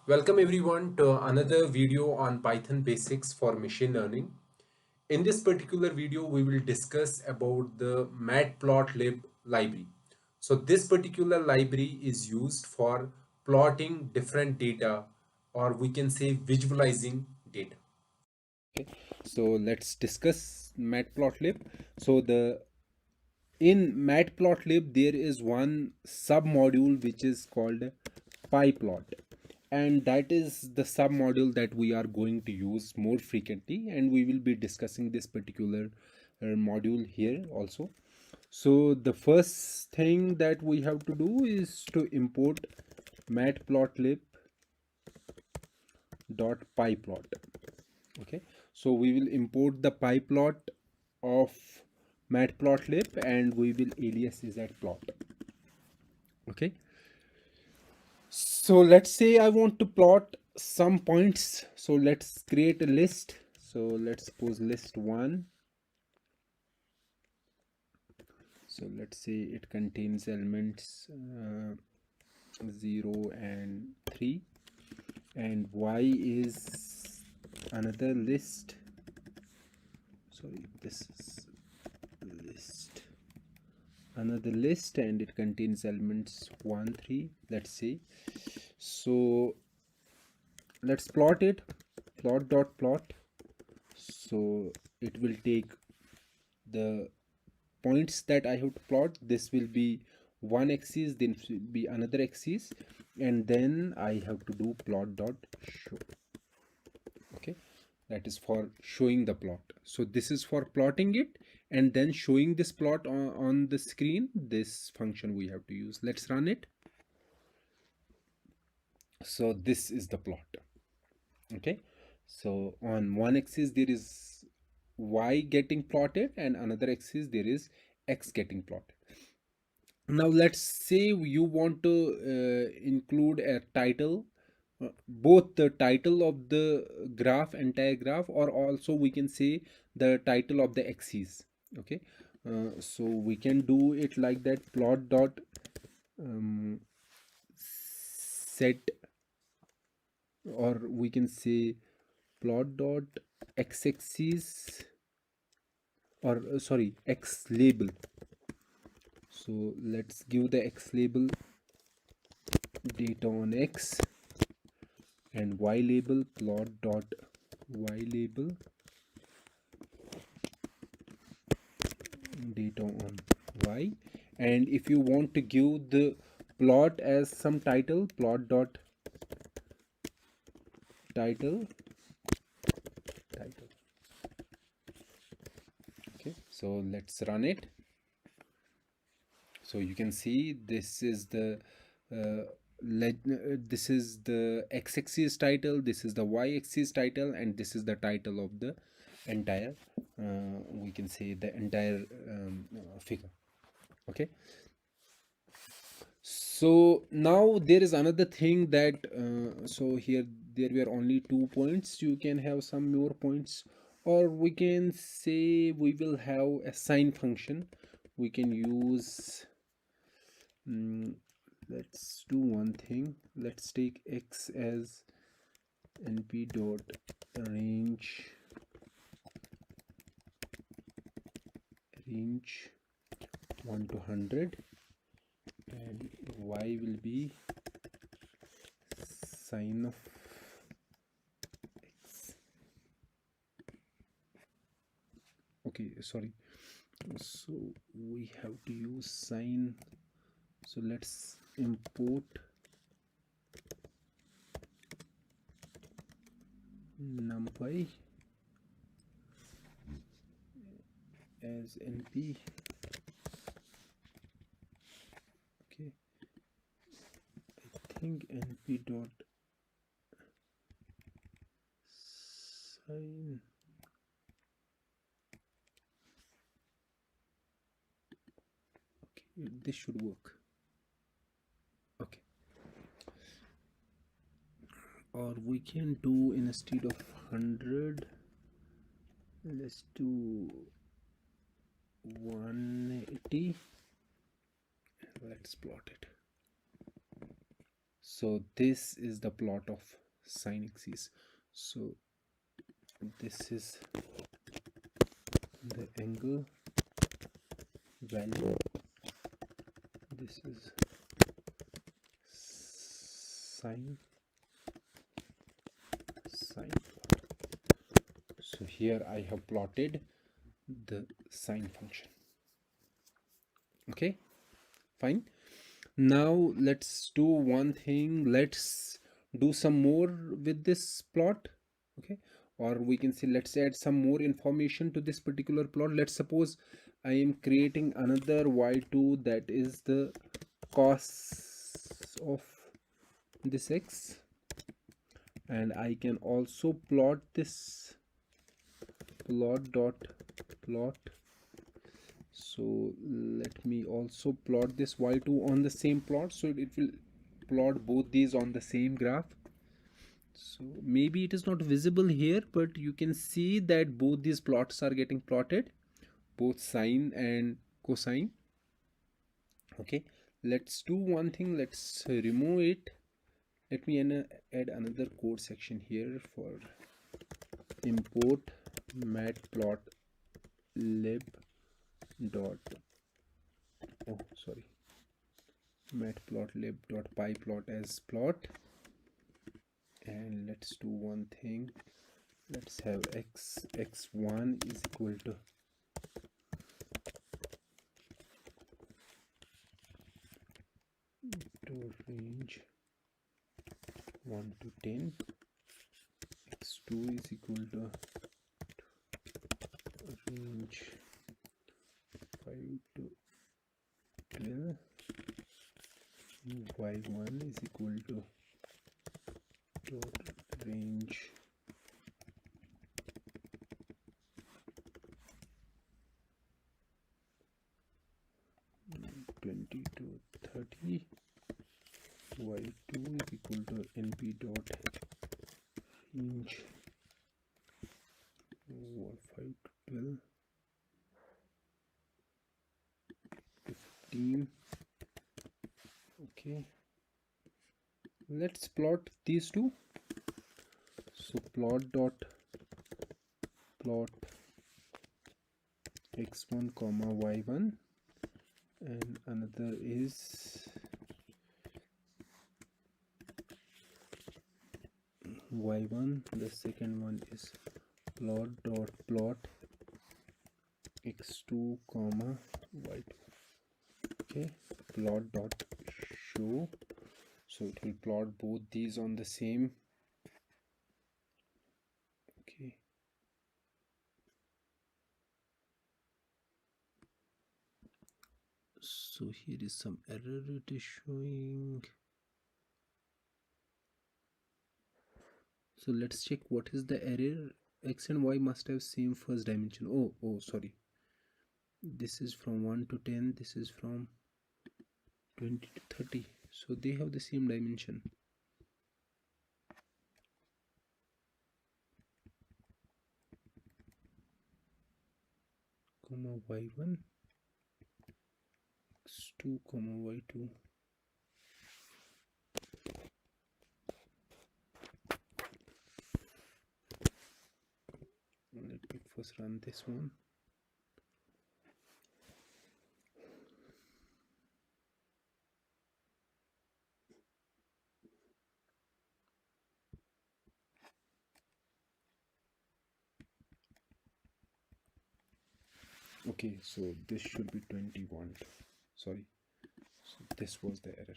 Welcome everyone to another video on Python basics for machine learning. In this particular video, we will discuss about the Matplotlib library. So this particular library is used for plotting different data, or we can say visualizing data. Okay, so let's discuss Matplotlib. So the in Matplotlib there is one submodule which is called Pyplot, and that is the submodule that we are going to use more frequently, and we will be discussing this particular module here also. So the first thing that we have to do is to import matplotlib.pyplot. Okay, so we will import the pyplot of matplotlib and we will alias is at plot. Okay, so let's say I want to plot some points, so let's create a list. So let's suppose list 1. So let's say it contains elements 0 and 3, and y is another list. Sorry, this is list, another list, and it contains elements 1 3, let's say. So let's plot it. Plot. So it will take the points that I have to plot. This will be one axis, then it will be another axis, and then I have to do plot dot show. Okay, that is for showing the plot. So this is for plotting it and then showing this plot on the screen. This function we have to use. Let's run it. So this is the plot. Okay, so on one axis there is y getting plotted and another axis there is x getting plotted. Now let's say you want to include a title, both the title of the graph, entire graph, or also we can say the title of the axis. Okay, so we can do it like that. Plot dot set, or we can say plot dot x axis, or sorry, x label. So let's give the x label data on x, and y label plot dot y label data on y. And if you want to give the plot as some title, plot dot title. Okay, so let's run it. So you can see this is the this is the x-axis title, this is the y-axis title, and this is the title of the entire we can say the entire figure. Okay, so now there is another thing that so here there were only 2 points. You can have some more points, or we can say we will have a sign function. We can use let's do one thing. Let's take x as np dot range 1 to 100, and y will be sine of x. Okay, sorry, so we have to use sine. So let's import numpy as np. Okay, I think np dot sine. Okay, this should work. Okay, or we can do, instead of 100, let's do 180. Let's plot it. So this is the plot of sine axis. So this is the angle value, this is sine plot. So here I have plotted the sine function. Okay, fine. Now let's do one thing, let's do some more with this plot. Okay, or we can say let's add some more information to this particular plot. Let's suppose I am creating another y2, that is the cos of this x, and I can also plot this plot dot plot. So let me also plot this y2 on the same plot, so it will plot both these on the same graph. So maybe it is not visible here, but you can see that both these plots are getting plotted, both sine and cosine. Okay, let's do one thing, let's remove it. Let me add another code section here for import matplotlib dot matplotlib.pyplot as plot, and let's do one thing, let's have x1 is equal to range 1 to 10, x2 is equal to range 5 to 12, y1 is equal to range 20 to 30, y2 is equal to np dot range 5 to 12, 15. Okay, let's plot these two. So plot dot plot x1 comma y1, and another is y1, the second one is plot dot plot x2 comma y2. Okay, plot dot show, so it will plot both these on the same. Okay, so here is some error it is showing. So let's check what is the error. X and y must have same first dimension. Oh sorry, this is from 1 to 10, this is from 20 to 30, so they have the same dimension. Comma y1 x2 comma y2. Let me first run this one. Okay, so this should be 21. Sorry, so this was the error.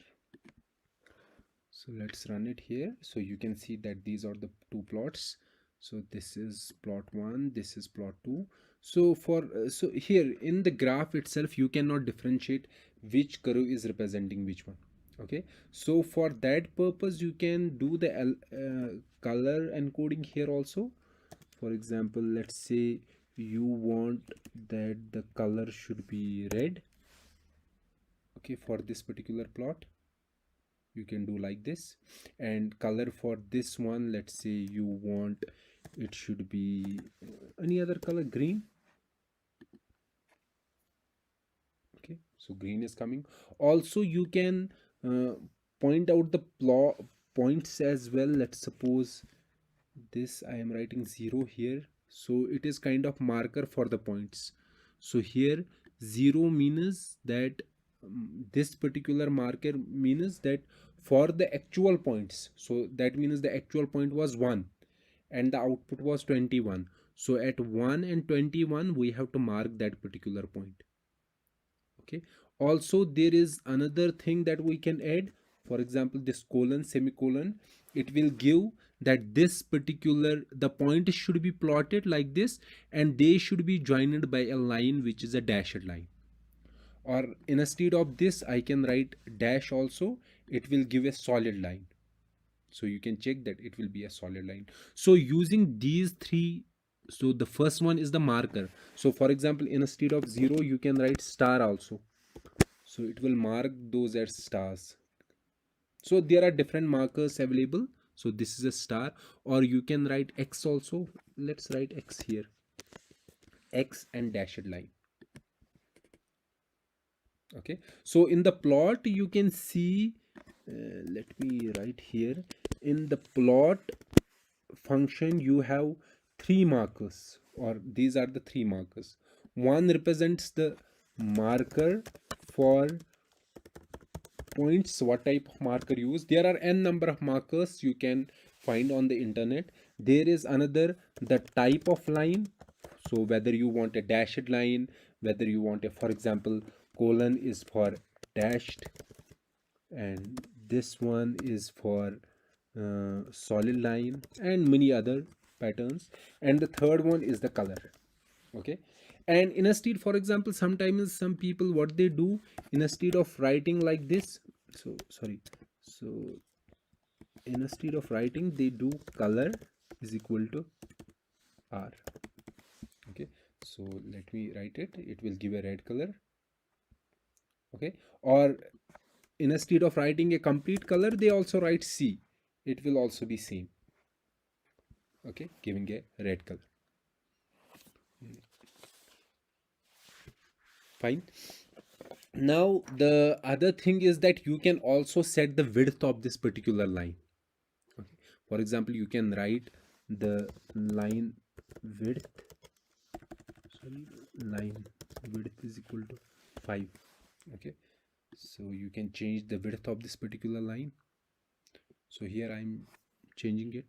So let's run it here, so you can see that these are the two plots. So this is plot 1, this is plot 2. So for so here in the graph itself you cannot differentiate which curve is representing which one. Okay, so for that purpose you can do the color encoding here also. For example, let's say you want that the color should be red. Okay, for this particular plot you can do like this, and color for this one, let's say you want it should be any other color, green. Okay, so green is coming. Also you can point out the points as well. Let's suppose this I am writing 0 here, so it is kind of marker for the points. So here 0 means that this particular marker means that for the actual points, so that means the actual point was 1 and the output was 21. So at 1 and 21 we have to mark that particular point. Okay, also there is another thing that we can add. For example, this colon, semicolon, it will give that this particular, the point should be plotted like this, and they should be joined by a line which is a dashed line. Or instead of this I can write dash also, it will give a solid line. So you can check that it will be a solid line. So using these three, so the first one is the marker. So for example, instead of 0 you can write star also, so it will mark those as stars. So there are different markers available. So this is a star, or you can write X also. Let's write X here, X and dashed line. Okay, so in the plot you can see, let me write here, in the plot function you have three markers, or these are the three markers. One represents the marker for points, what type of marker use. There are n number of markers you can find on the internet. There is another, the type of line, so whether you want a dashed line, whether you want a, for example, colon is for dashed, and this one is for solid line, and many other patterns. And the third one is the color. Okay, and instead, for example, sometimes some people, what they do, instead of writing like this, so sorry, so instead of writing they do color is equal to R. Okay, so let me write it, it will give a red color. Okay, or instead of writing a complete color they also write C, it will also be same. Okay, giving a red color. Fine. Now the other thing is that you can also set the width of this particular line. Okay, for example, you can write the line width, sorry, line width is equal to 5. Okay, so you can change the width of this particular line. So here I'm changing it.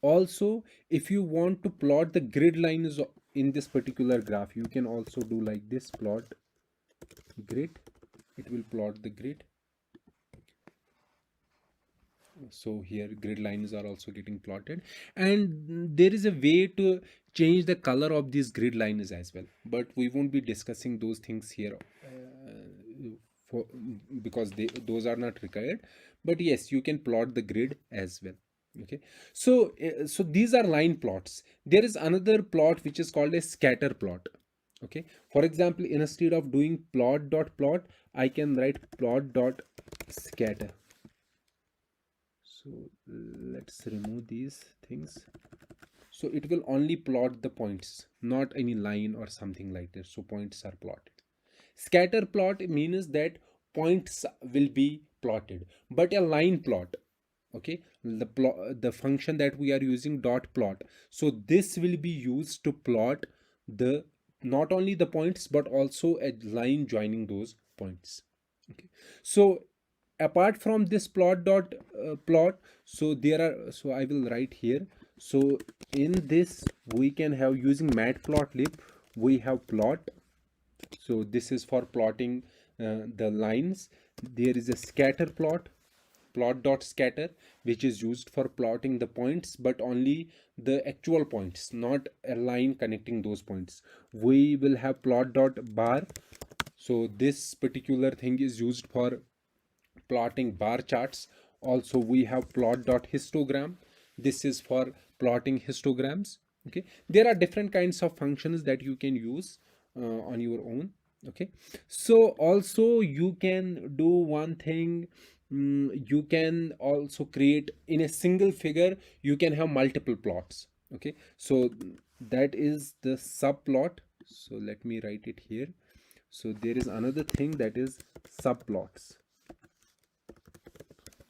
Also, if you want to plot the grid lines in this particular graph, you can also do like this, plot grid, it will plot the grid. So here grid lines are also getting plotted, and there is a way to change the color of these grid lines as well, but we won't be discussing those things here for, because those are not required. But yes, you can plot the grid as well. Okay, so so these are line plots. There is another plot which is called a scatter plot. Okay, for example, instead of doing plot dot plot, I can write plot dot scatter. So let's remove these things. So it will only plot the points, not any line or something like that. So points are plotted. Scatter plot means that points will be plotted, but a line plot, okay, the function that we are using, dot plot, so this will be used to plot the, not only the points but also a line joining those points. Okay, so apart from this plot dot plot, so there are, so I will write here, so in this we can have, using Matplotlib we have plot. So this is for plotting the lines. There is a scatter plot, plot dot scatter, which is used for plotting the points, but only the actual points, not a line connecting those points. We will have plot dot bar. So this particular thing is used for plotting bar charts. Also we have plot dot histogram. This is for plotting histograms. Okay, there are different kinds of functions that you can use on your own. Okay, so also you can do one thing, you can also create in a single figure, you can have multiple plots. Okay, so that is the subplot. So let me write it here. So there is another thing, that is subplots.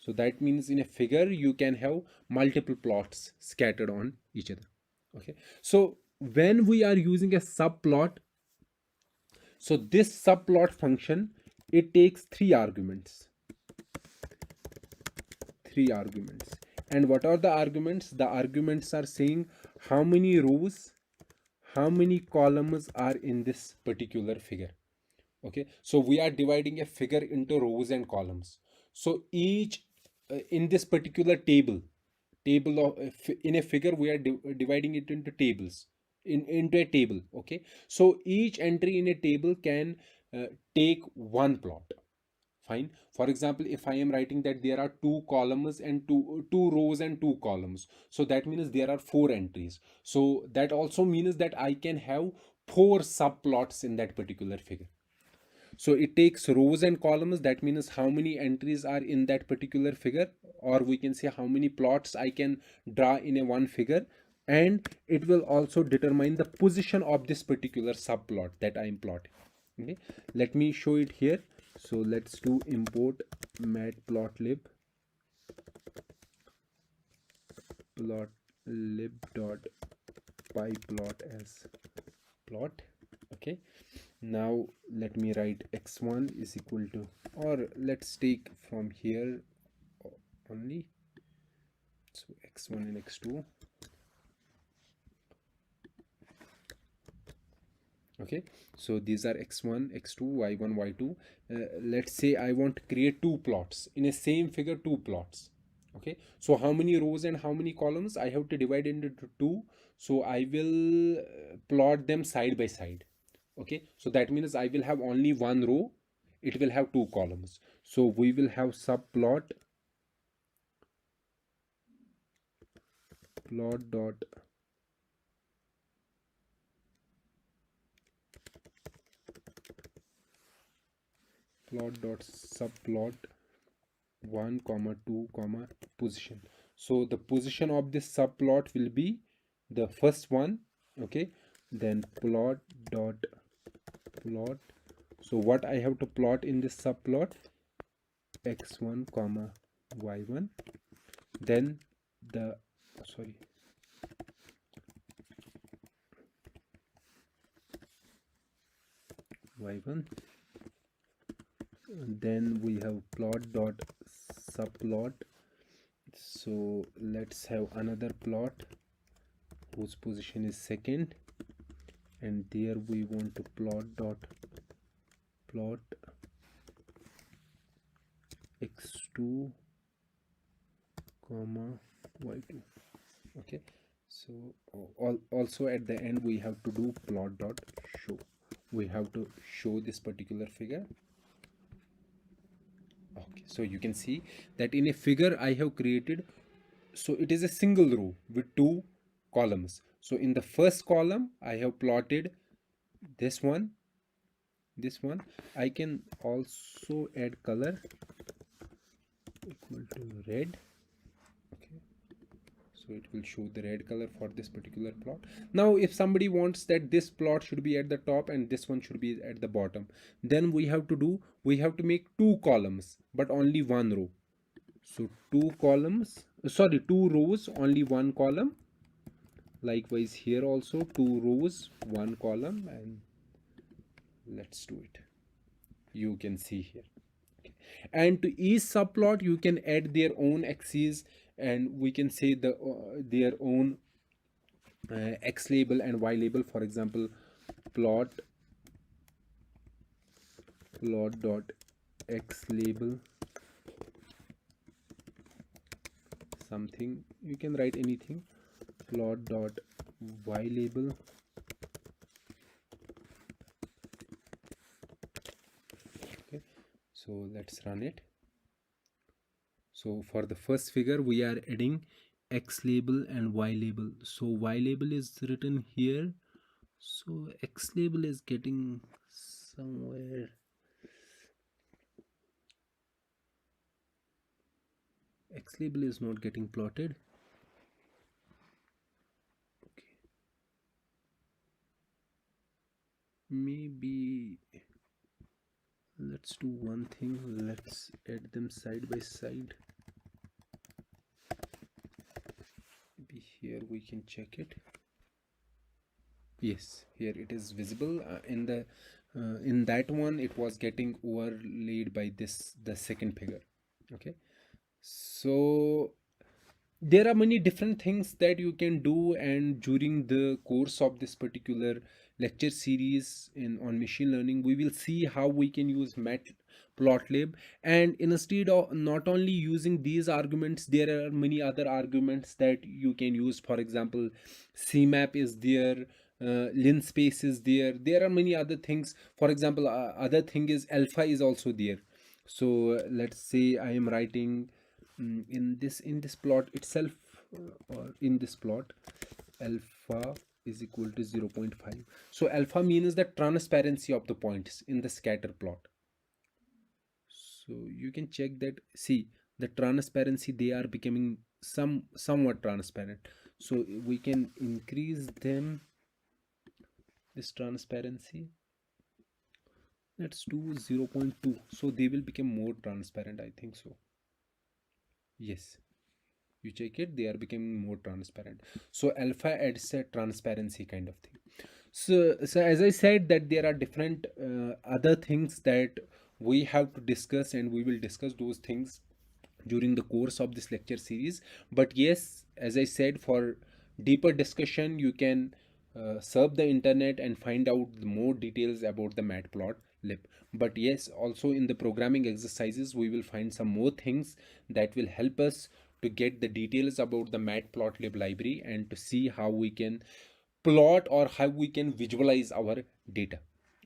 So that means in a figure you can have multiple plots scattered on each other. Okay, so when we are using a subplot, so this subplot function, it takes three arguments. And what are the arguments? The arguments are saying how many rows, how many columns are in this particular figure. Okay, so we are dividing a figure into rows and columns. So each in this particular table of in a figure we are dividing it into tables, into a table. Okay, so each entry in a table can take one plot. Fine. For example, if I am writing that there are two columns and two rows and two columns, so that means there are four entries. So that also means that I can have four subplots in that particular figure. So it takes rows and columns, that means how many entries are in that particular figure, or we can say how many plots I can draw in a one figure. And it will also determine the position of this particular subplot that I am plotting. Okay, let me show it here. So let's do import matplotlib pyplot as plot. Okay, now let me write x1 is equal to, or let's take from here only, so x1 and x2. Okay, so these are x1, x2, y1, y2. Let's say I want to create two plots in a same figure, two plots. Okay, so how many rows and how many columns I have to divide into two? So I will plot them side by side. Okay, so that means I will have only one row, it will have two columns. So we will have subplot plot dot subplot 1 comma 2 comma position. So the position of this subplot will be the first one. Okay, then plot dot plot. So what I have to plot in this subplot? x1 comma y1. Then the sorry y1. And then we have plot dot subplot. So let's have another plot whose position is second, and there we want to plot x2 comma y2. Okay, so also at the end we have to do plot dot show. We have to show this particular figure. Okay, so you can see that in a figure I have created, so it is a single row with two columns. So in the first column I have plotted this one. I can also add color equal to red. Okay, so it will show the red color for this particular plot. Now if somebody wants that this plot should be at the top and this one should be at the bottom, then we have to make two columns but only one row. So two rows, only one column. Likewise here also two rows, one column, and let's do it. You can see here. Okay. And to each subplot you can add their own axes, and we can say their own x label and y label. For example, plot dot x label something, you can write anything. Plot dot y label. Okay, so let's run it. So for the first figure we are adding x label and y label. So y label is written here, so x label is getting somewhere. X label is not getting plotted. Okay, maybe let's do one thing, let's add them side by side. here we can check it. Yes, here it is visible. In that one it was getting overlaid by this, the second figure. Okay, so there are many different things that you can do, and during the course of this particular lecture series in on machine learning, we will see how we can use Matplotlib. And instead of not only using these arguments, there are many other arguments that you can use. For example, cmap is there, linspace is there. There are many other things. For example, other thing is alpha is also there. So let's say I am writing, in this plot itself, or in this plot, alpha is equal to 0.5. So alpha means the transparency of the points in the scatter plot. So you can check that. See, the transparency, they are becoming somewhat transparent. So we can increase them, this transparency. Let's do 0.2, so they will become more transparent, I think so. Yes, you check it, they are becoming more transparent. So alpha adds a transparency kind of thing. So as I said, that there are different other things that we have to discuss, and we will discuss those things during the course of this lecture series. But yes, as I said, for deeper discussion, you can surf the internet and find out more details about the Matplotlib. But yes, also in the programming exercises, we will find some more things that will help us to get the details about the Matplotlib library, and to see how we can plot or how we can visualize our data.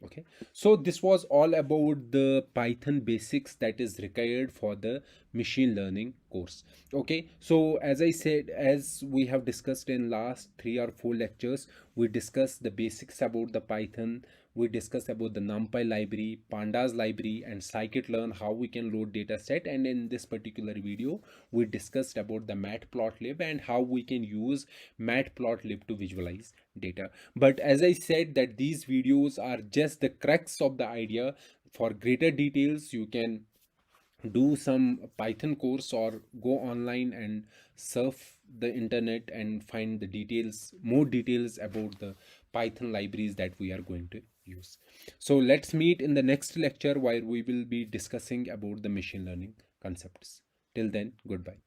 Okay, so this was all about the Python basics that is required for the machine learning course. Okay, so as I said, as we have discussed in last 3 or 4 lectures, we discussed the basics about the Python. We discussed about the NumPy library, pandas library, and scikit-learn, how we can load data set. And in this particular video, we discussed about the Matplotlib and how we can use Matplotlib to visualize data. But as I said, that these videos are just the crux of the idea. For greater details, you can do some Python course, or go online and surf the internet and find the details, more details about the Python libraries that we are going to use. So let's meet in the next lecture, where we will be discussing about the machine learning concepts. Till then, goodbye.